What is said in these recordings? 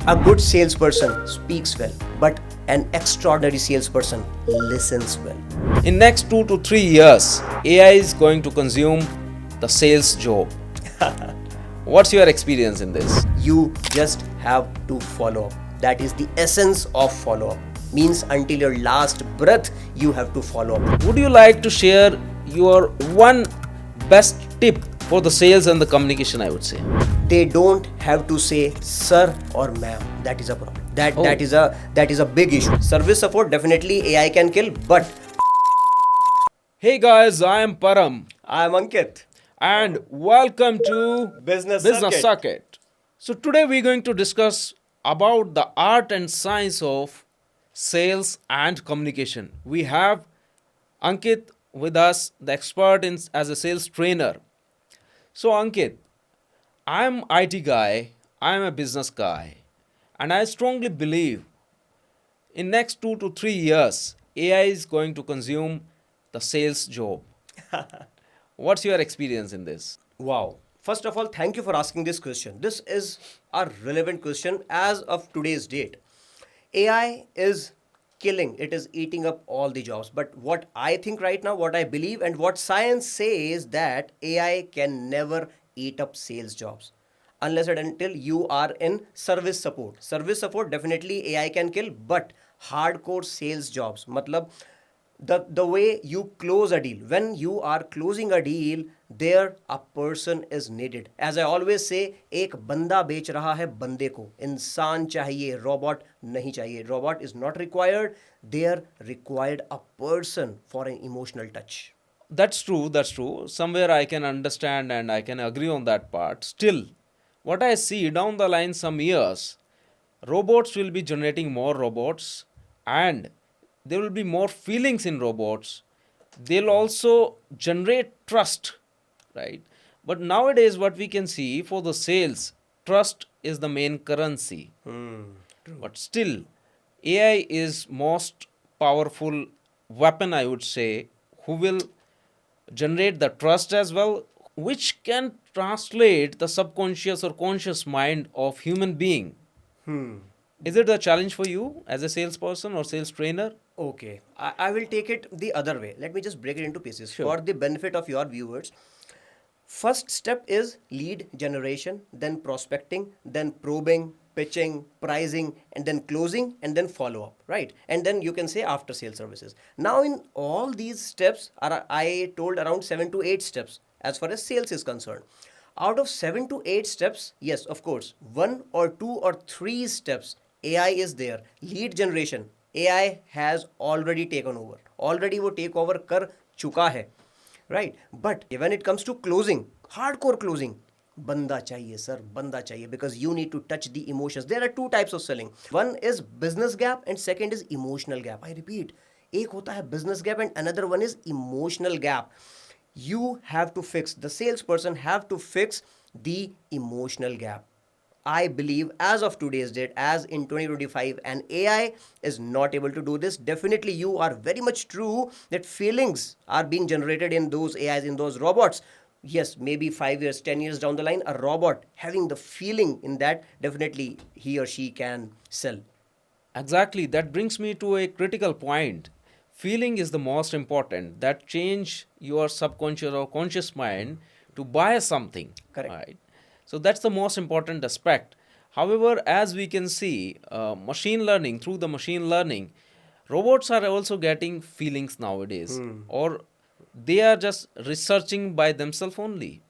A good salesperson speaks well, but an extraordinary salesperson listens well. In next 2 to 3 years, AI is going to consume the sales job. What's your experience in this? You just have to follow up. That is the essence of follow up. Means until your last breath, you have to follow up. Would you like to share your one best tip for the sales and the communication, I would say? They don't have to say sir or ma'am. That is a problem. That is a big issue. Service support definitely AI can kill, but Hey guys, I am Param I am Ankit. and welcome to Business Business Circuit. Circuit. So today we're going to discuss about the art and science of sales and communication. We have Ankit with us, the expert in as a sales trainer. So Ankit, I'm IT guy, I'm a business guy, and I strongly believe in next 2 to 3 years AI is going to consume the sales job. What's your experience in this? Wow. First of all, thank you for asking this question. This is a relevant question as of today's date. AI is killing, it is eating up all the jobs. But what I think right now, what I believe, and what science says that AI can never eat up sales jobs unless and until you are in service support. Service support definitely AI can kill, but hardcore sales jobs, matlab the way you close a deal, when you are closing a deal, there a person is needed. As I always say, एक बंदा बेच रहा है बंदे को, इंसान चाहिए, robot नहीं चाहिए. Robot is not required, there required a person for an emotional touch. That's true, that's true. Somewhere I can understand and I can agree on that part. Still, what I see down the line some years, robots will be generating more robots and there will be more feelings in robots. They'll also generate trust, right? But nowadays, what we can see for the sales, trust is the main currency. But still, AI is most powerful weapon, I would say, who will generate the trust as well, which can translate the subconscious or conscious mind of human being. Is it a challenge for you as a salesperson or sales trainer? Okay, I will take it the other way. Let me just break it into pieces Sure. for the benefit of your viewers. First step is lead generation, then prospecting, then probing, pitching, pricing, and then closing, and then follow up, right? And then you can say after sales services. Now, in all these steps, are I told around 7 to 8 steps as far as sales is concerned. Out of 7 to 8 steps, yes, of course, 1 or 2 or 3 steps, AI is there. Lead generation, AI has already taken over. Already वो take over कर चुका है. Right, but when it comes to closing, hardcore closing, banda chahiye sir, banda chahiye, because you need to touch the emotions. There are two types of selling. One is business gap and second is emotional gap. I repeat, एक होता है business gap and another one is emotional gap. You have to fix, the salesperson have to fix the emotional gap. I believe as of today's date, as in 2025, and AI is not able to do this. Definitely, you are very much true that feelings are being generated in those AIs, in those robots. Yes, maybe 5 years, 10 years down the line, a robot having the feeling in that, definitely he or she can sell. Exactly. That brings me to a critical point. Feeling is the most important. That change your subconscious or conscious mind to buy something. Correct. Right. So that's the most important aspect. However, as we can see, machine learning through the machine learning, robots are also getting feelings nowadays, or they are just researching by themselves only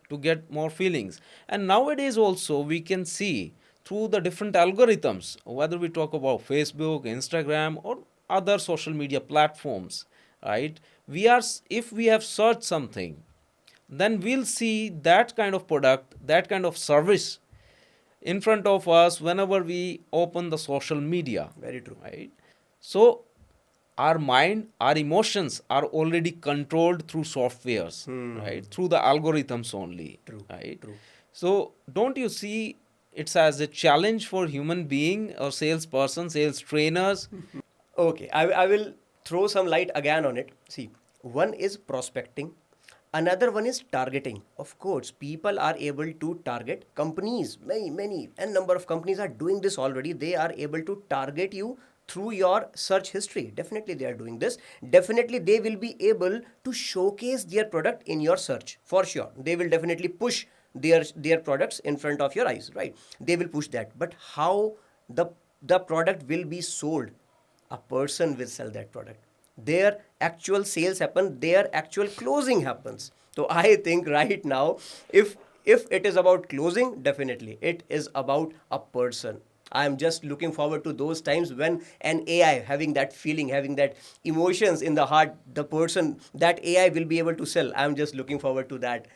to get more feelings. And nowadays also we can see through the different algorithms, whether we talk about Facebook, Instagram, or other social media platforms, right? We are, if we have searched something, then we'll see that kind of product, that kind of service in front of us whenever we open the social media. Very true. Right? So our mind, our emotions are already controlled through softwares, right? Through the algorithms only. True. Right? True. So don't you see it's as a challenge for human being or salesperson, sales trainers? Okay, I will throw some light again on it. See, one is prospecting, Another one is targeting. Of course, people are able to target companies. Many, and number of companies are doing this already. They are able to target you through your search history. Definitely, they are doing this. Definitely, they will be able to showcase their product in your search for sure. They will definitely push their products in front of your eyes, right? They will push that. But how the the product will be sold? A person will sell that product. Their actual sales happen, their actual closing happens. So I think right now, if it is about closing, definitely it is about a person. I am just looking forward to those times when an AI having that feeling, having that emotions in the heart, the person that AI will be able to sell. I'm just looking forward to that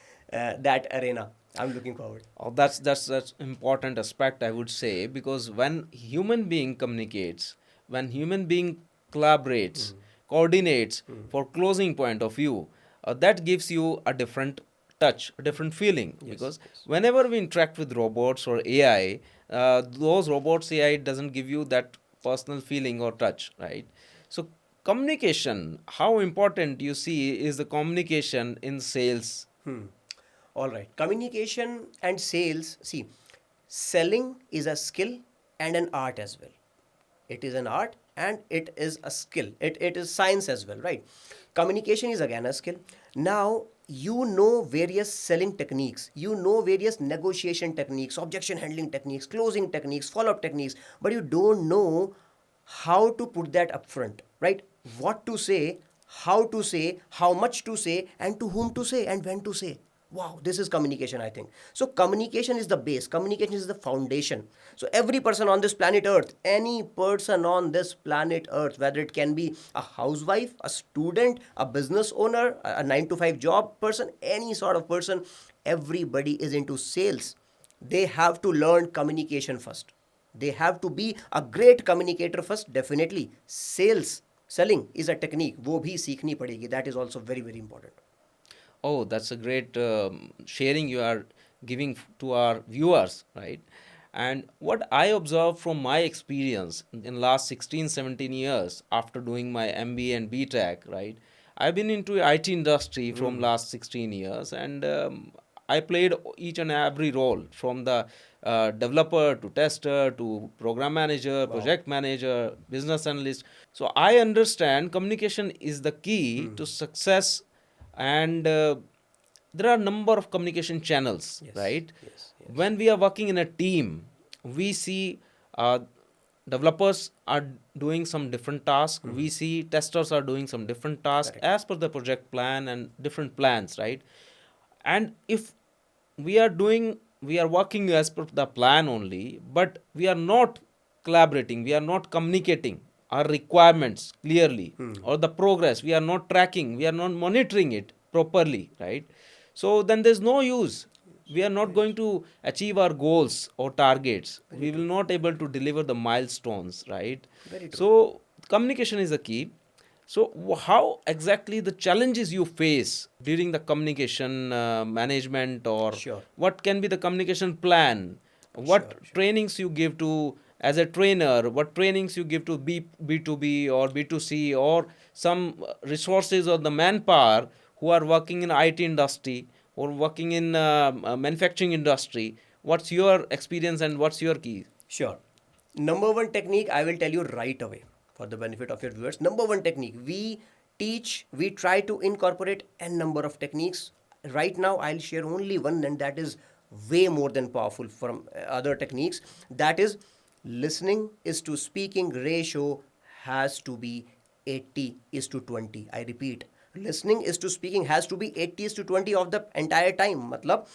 arena. I'm looking forward. Oh, that's important aspect, I would say, because when human being communicates, when human being collaborates, coordinates for closing point of view, that gives you a different touch, a different feeling. Yes, Because yes. whenever we interact with robots or AI, those robots AI doesn't give you that personal feeling or touch, right? So communication, how important you see is the communication in sales. Hmm. All right. Communication and sales. See, selling is a skill and an art as well. It is an art and it is a skill. It is science as well, right? Communication is again a skill. Now, you know various selling techniques, you know various negotiation techniques, objection handling techniques, closing techniques, follow up techniques, but you don't know how to put that up front, right? What to say, how to say, how much to say, and to whom to say, and when to say. Wow, this is communication, I think. So, communication is the base, communication is the foundation. So, every person on this planet Earth, any person on this planet Earth, whether it can be a housewife, a student, a business owner, a 9 to 5 job person, any sort of person, everybody is into sales. They have to learn communication first. They have to be a great communicator first. Definitely sales, selling is a technique, वो भी सीखनी पड़ेगी. That is also very very important. Oh, that's a great sharing you are giving to our viewers, right? And what I observed from my experience in last 16, 17 years after doing my MBA and BTech, right? I've been into IT industry from last 16 years, and I played each and every role from the developer to tester to program manager, Wow. project manager, business analyst. So I understand communication is the key to success, and there are number of communication channels, Yes, right? yes, yes. When we are working in a team, we see uh, developers are doing some different tasks, we see testers are doing some different tasks Correct. as per the project plan and different plans, right? And if we are working as per the plan only, but we are not collaborating, we are not communicating our requirements clearly, or the progress we are not tracking, we are not monitoring it properly, right? So then there's no use, we are not going to achieve our goals or targets, Very we true. will not able to deliver the milestones, right? Very true. So communication is the key. So, how exactly the challenges you face during the communication management, or Sure, what can be the communication plan? What sure, sure. trainings you give to as a trainer? What trainings you give to B2B or B2C, or some resources or the manpower who are working in IT industry or working in manufacturing industry? What's your experience and what's your key? Sure. Number one technique I will tell you right away for the benefit of your viewers. Number one technique we try to incorporate n number of techniques. Right now, I'll share only one, and that is way more than powerful from other techniques. That is, listening is to speaking ratio has to be 80 is to 20. I repeat, listening is to speaking has to be 80 is to 20 of the entire time. Matlab,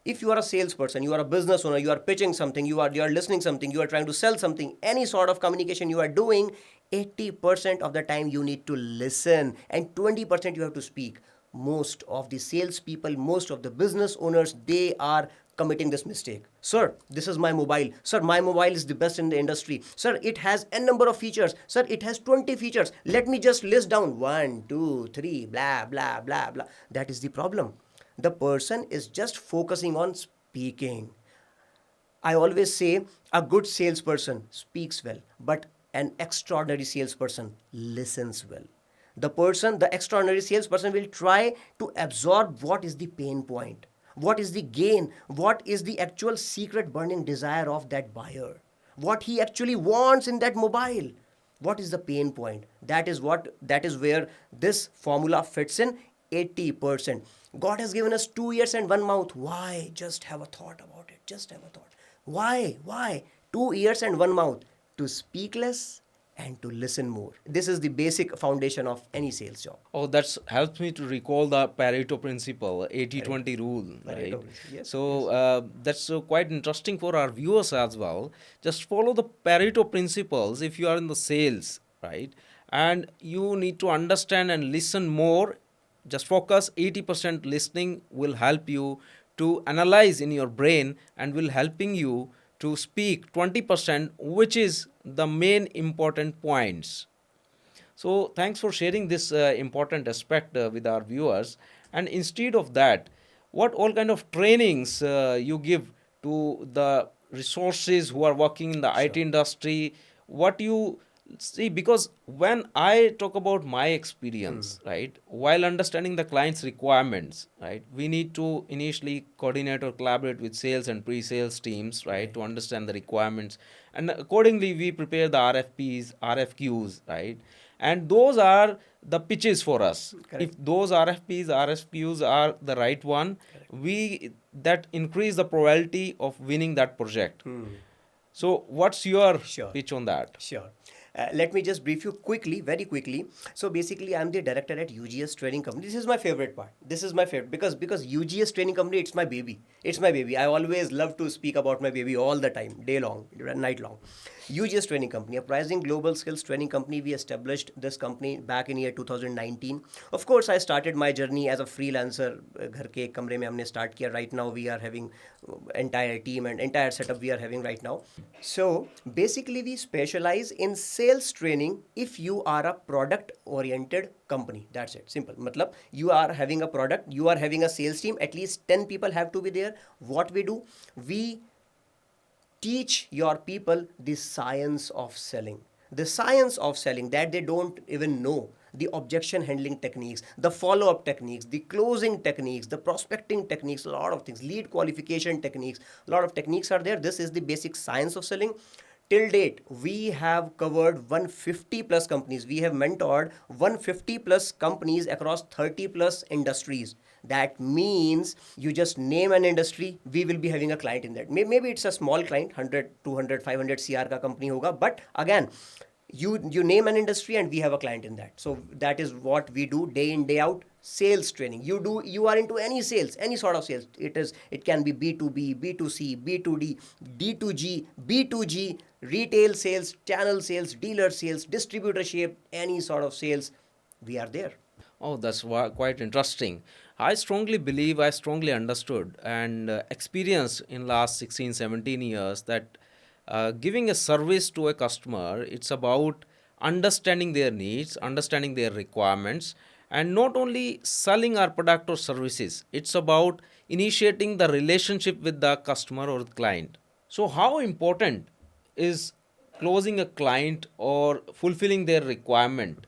if you are a salesperson, you are a business owner, you are pitching something, you are listening something, you are trying to sell something, any sort of communication you are doing, 80% of the time you need to listen and 20% you have to speak. Most of the salespeople, most of the business owners, they are committing this mistake. Sir, this is my mobile. Sir, my mobile is the best in the industry. Sir, it has n number of features. Sir, it has 20 features. Let me just list down one, two, three, blah, blah, blah, blah. That is the problem. The person is just focusing on speaking. I always say a good salesperson speaks well, but an extraordinary salesperson listens well. The extraordinary salesperson will try to absorb what is the pain point, what is the gain, what is the actual secret burning desire of that buyer, what he actually wants in that mobile, what is the pain point. That is where this formula fits in 80%. God has given us 2 ears and one mouth. Why? Just have a thought about it. Just have a thought. Why 2 ears and one mouth? To speak less and to listen more. This is the basic foundation of any sales job. Oh, that's helps me to recall the Pareto principle, 80-20 rule, right? Pareto principle, yes, So that's quite interesting for our viewers as well. Just follow the Pareto principles if you are in the sales, right? And you need to understand and listen more. Just focus. 80% listening will help you to analyze in your brain and will helping you to speak 20%, which is the main important points. So thanks for sharing this important aspect with our viewers. And instead of that, what all kind of trainings you give to the resources who are working in the IT industry? What you see, because when I talk about my experience, right, while understanding the client's requirements, right, we need to initially coordinate or collaborate with sales and pre-sales teams, right, to understand the requirements, and accordingly we prepare the RFPs, RFQs, right, and those are the pitches for us. Correct. If those RFPs, RFQs are the right one, we that increase the probability of winning that project. So what's your Sure. pitch on that? Sure. Let me just brief you quickly, very quickly. So basically, I'm the director at UGS Training Company. This is my favorite part. This is my favorite because UGS Training Company, it's my baby. It's my baby. I always love to speak about my baby all the time, day long, night long. UGS Training Company, a pricing global skills training company. We established this company back in year 2019. Of course, I started my journey as a freelancer. घर के एक कमरे में हमने start किया. Right now, we are having entire team and entire setup we are having right now. So basically, we specialize in sales training if you are a product oriented company. That's it. Simple. Matlab, you are having a product, you are having a sales team, at least 10 people have to be there. What we do, we teach your people the science of selling. The science of selling that they don't even know. The objection handling techniques, the follow up techniques, the closing techniques, the prospecting techniques, a lot of things, lead qualification techniques, a lot of techniques are there. This is the basic science of selling. Till date, we have covered 150 plus companies. We have mentored 150 plus companies across 30 plus industries. That means you just name an industry, we will be having a client in that. Maybe it's a small client, 100, 200, 500 CR ka company hoga. But again, you name an industry and we have a client in that. So that is what we do day in day out. Sales training, you are into any sales, any sort of sales. It can be B2B, B2C, B2D, D2G, B2G, retail sales, channel sales, dealer sales, distributorship, any sort of sales, we are there. Oh, that's quite interesting. I strongly believe, I strongly understood and experienced in last 16, 17 years that giving a service to a customer, it's about understanding their needs, understanding their requirements, and not only selling our product or services. It's about initiating the relationship with the customer or the client. So, how important is closing a client or fulfilling their requirement?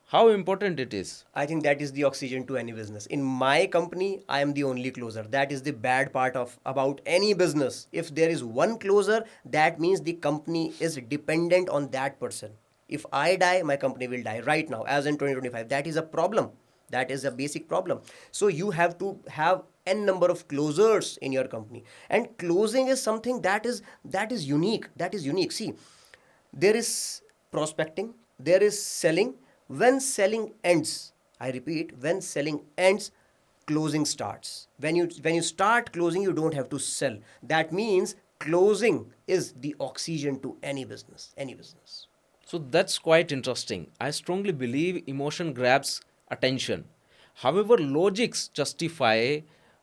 How important it is? I think that is the oxygen to any business. In my company, I am the only closer. That is the bad part of about any business. If there is one closer, that means the company is dependent on that person. If I die, my company will die right now, as in 2025. That is a problem. That is a basic problem. So you have to have n number of closers in your company, and closing is something that is unique. That is unique. See, there is prospecting, there is selling. When selling ends, I repeat, when selling ends, closing starts. When you start closing, you don't have to sell. That means closing is the oxygen to any business. Any business. So that's quite interesting. I strongly believe emotion grabs attention. However, logics justify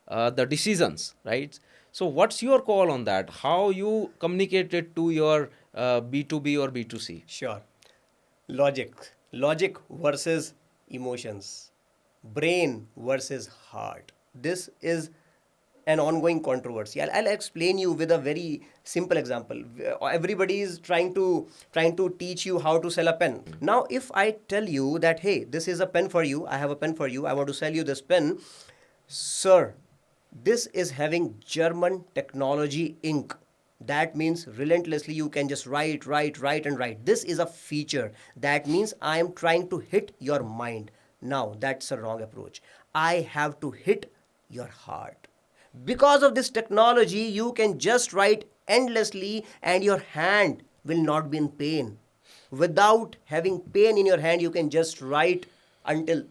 the decisions, right? So what's your call on that? How you communicate it to your B2B or B2C? Sure. Logic versus emotions. Brain versus heart. This is an ongoing controversy. I'll explain you with a very simple example. Everybody is trying to teach you how to sell a pen. Now, if I tell you that, hey, this is a pen for you, I have a pen for you, I want to sell you this pen, sir, this is having German technology ink. That means relentlessly you can just write, write, write, and write. This is a feature. That means I am trying to hit your mind. Now, that's a wrong approach. I have to hit your heart. Because of this technology, you can just write endlessly and your hand will not be in pain. Without having pain in your hand, you can just write until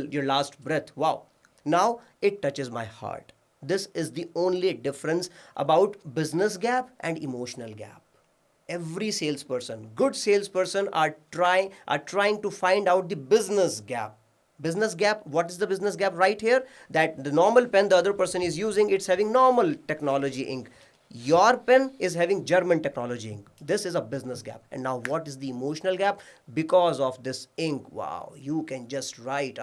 your last breath. Wow. Now it touches my heart. This is the only difference about business gap and emotional gap. Every salesperson, good salesperson, are trying to find out the business gap. Business gap, what is the business gap right here? That the normal pen the other person is using, it's having normal technology ink. Your pen is having German technology ink. This is a business gap. And now what is the emotional gap? Because of this ink, wow, you can just write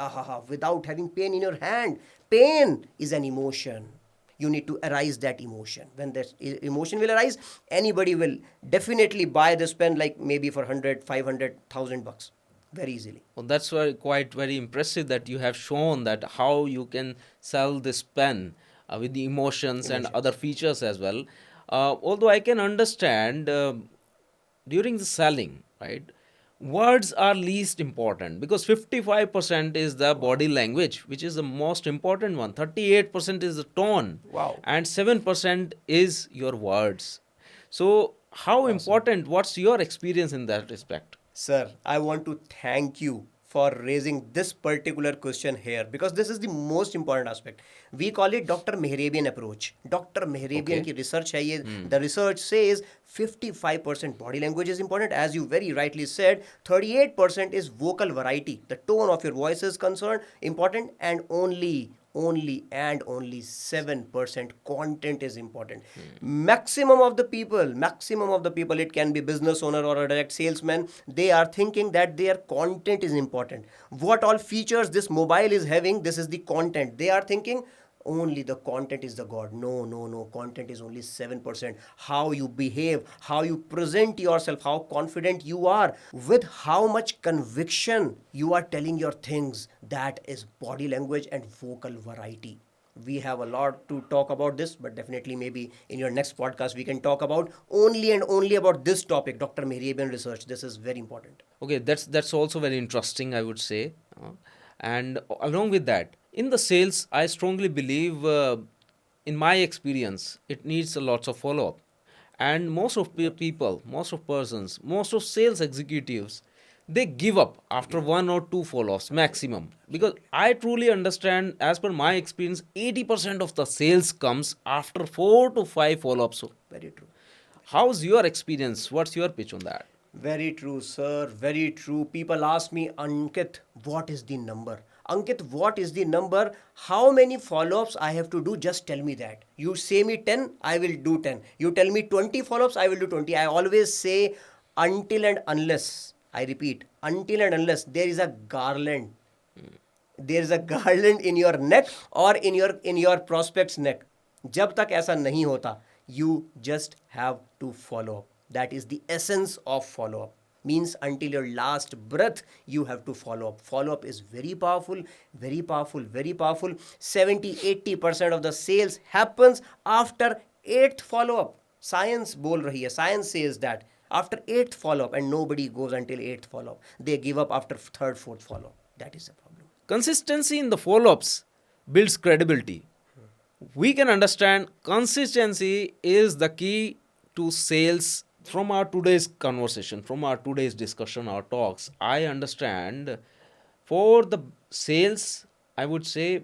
without having pain in your hand. Pain is an emotion. You need to arise that emotion. When that emotion will arise, anybody will definitely buy this pen, like maybe for 100, 500,000 bucks, very easily. Well, that's quite very impressive that you have shown that how you can sell this pen with the emotions and other features as well. Although I can understand during the selling, right? Words are least important because 55% is the body language, which is the most important one. 38% is the tone, Wow. and 7% is your words. So, how important? What's your experience in that respect? Sir, I want to thank you for raising this particular question here, because this is the most important aspect. We call it Dr. Mehrabian approach. Dr. Mehrabian Okay. की research है ये. The research says 55% body language is important. As you very rightly said, 38% is vocal variety. The tone of your voice is concerned, important, and only 7% content is important. Maximum of the people, it can be business owner or a direct salesman, they are thinking that their content is important. What all features this mobile is having, this is the content. They are thinking only the content is the god. No, no, no, content is only 7%. How you behave, how you present yourself, how confident you are, with how much conviction you are telling your things, that is body language and vocal variety. We have a lot to talk about this, but definitely maybe in your next podcast we can talk about only and only about this topic, Dr. Mehrabian research. This is very important. Okay, that's also very interesting, I would say. And along with that, in the sales, I strongly believe, in my experience, it needs a lots of follow up. And most of people, most of persons, most of sales executives, they give up after one or two follow ups maximum. Because I truly understand, as per my experience, 80% of the sales comes after four to five follow ups. Very true. How's your experience? What's your pitch on that? Very true, sir. Very true. People ask me, Ankit, what is the number? Ankit, what is the number? How many follow ups I have to do? Just tell me that. You say me 10, I will do 10. You tell me 20 follow ups, I will do 20. I always say, until and unless, I repeat, until and unless there is a garland, there is a garland in your neck or in your prospect's neck. जब तक ऐसा नहीं होता, you just have to follow up. That is the essence of follow up. Means until your last breath, you have to follow up. Follow up is very powerful, very powerful, very powerful. 70-80% of the sales happens after 8th follow up. Science बोल रही है, science says that after 8th follow up, and nobody goes until 8th follow up. They give up after 3rd, 4th follow up. That is the problem. Consistency in the follow ups builds credibility. We can understand consistency is the key to sales. From our today's conversation, from our today's discussion, our talks, I understand for the sales, I would say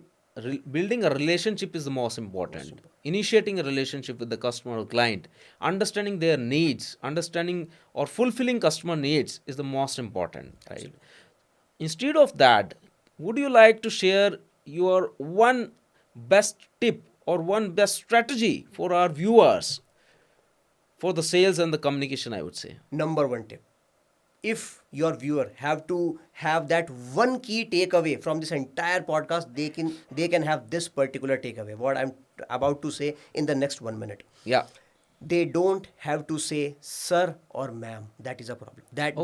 building a relationship is the most important. Initiating a relationship with the customer or client, understanding their needs, understanding or fulfilling customer needs is the most important, right? Instead of that, would you like to share your one best tip or one best strategy for our viewers for the sales and the communication, I would say? Number one tip: if your viewer have to have that one key takeaway from this entire podcast, they can have this particular takeaway. about to say in the next 1 minute. Yeah. They don't have to say sir or ma'am. That is a problem. That Oh.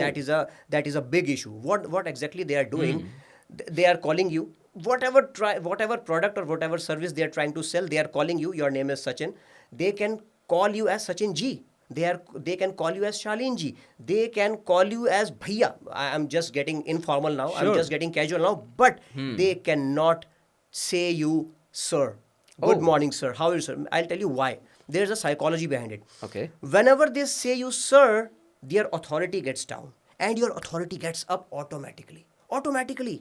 is a big issue. What exactly they are doing? They are calling you whatever product or whatever service they are trying to sell. They are calling you. Your name is Sachin. They can call you as Sachin ji. They can call you as Shalin ji. They can call you as bhaiya. I'm just getting informal now. I'm Sure. just getting casual now. But they cannot say you sir. Good Oh. morning, sir. How are you, sir? I'll tell you why. There's a psychology behind it. Okay. Whenever they say you sir, their authority gets down and your authority gets up automatically. Automatically.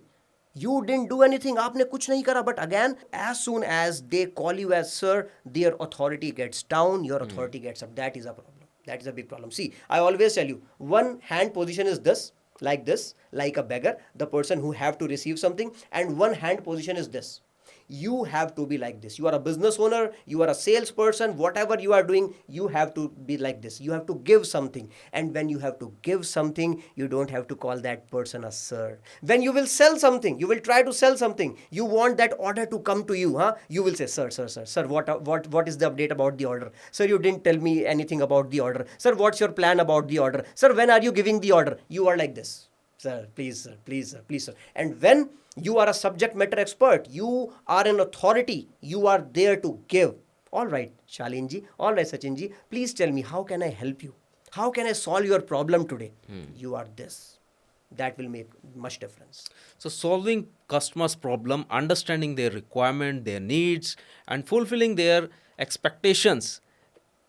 You didn't do anything. आपने कुछ नहीं करा. But again, as soon as they call you as sir, their authority gets down, your authority gets up. That is a problem. That is a big problem. See, I always tell you, one hand position is this, like a beggar, the person who have to receive something, and one hand position is this. You have to be like this. You are a business owner, you are a salesperson, whatever you are doing, you have to be like this. You have to give something. And when you have to give something, you don't have to call that person a sir. When you will sell something, you will try to sell something, you want that order to come to you, huh? You will say, sir, what is the update about the order? Sir, you didn't tell me anything about the order. Sir, what's your plan about the order? Sir, when are you giving the order? You are like this. Sir, please, sir, please, sir, please, sir. And when you are a subject matter expert, you are an authority, you are there to give. All right, Shalinji, all right, Sachinji, please tell me, how can I help you? How can I solve your problem today? You are this. That will make much difference. So, solving customers' problem, understanding their requirement, their needs, and fulfilling their expectations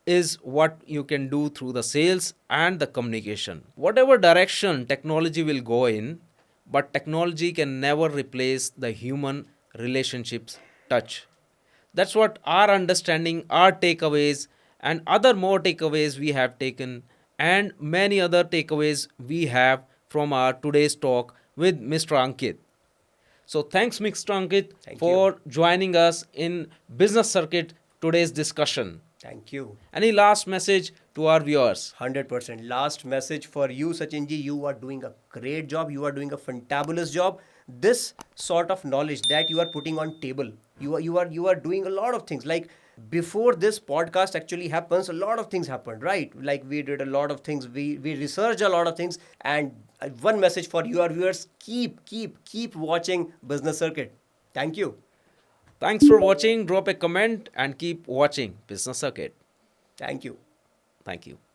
is what you can do through the sales and the communication. Whatever direction technology will go in, but technology can never replace the human relationships touch. That's what our understanding, our takeaways, and other more takeaways we have taken, and many other takeaways we have from our today's talk with Mr. Ankit. So, thanks, Mr. Ankit, Thank for joining us in Business Circuit today's discussion. Thank you. Any last message to our viewers? 100%. Last message for you, Sachinji. You are doing a great job. You are doing a fantabulous job. This sort of knowledge that you are putting on table, you are doing a lot of things. Like before this podcast actually happens, a lot of things happened, right? Like we did a lot of things. We researched a lot of things. And one message for your viewers: keep watching Business Circuit. Thank you. Thanks for watching. Drop a comment and keep watching Business Circuit. Thank you. Thank you.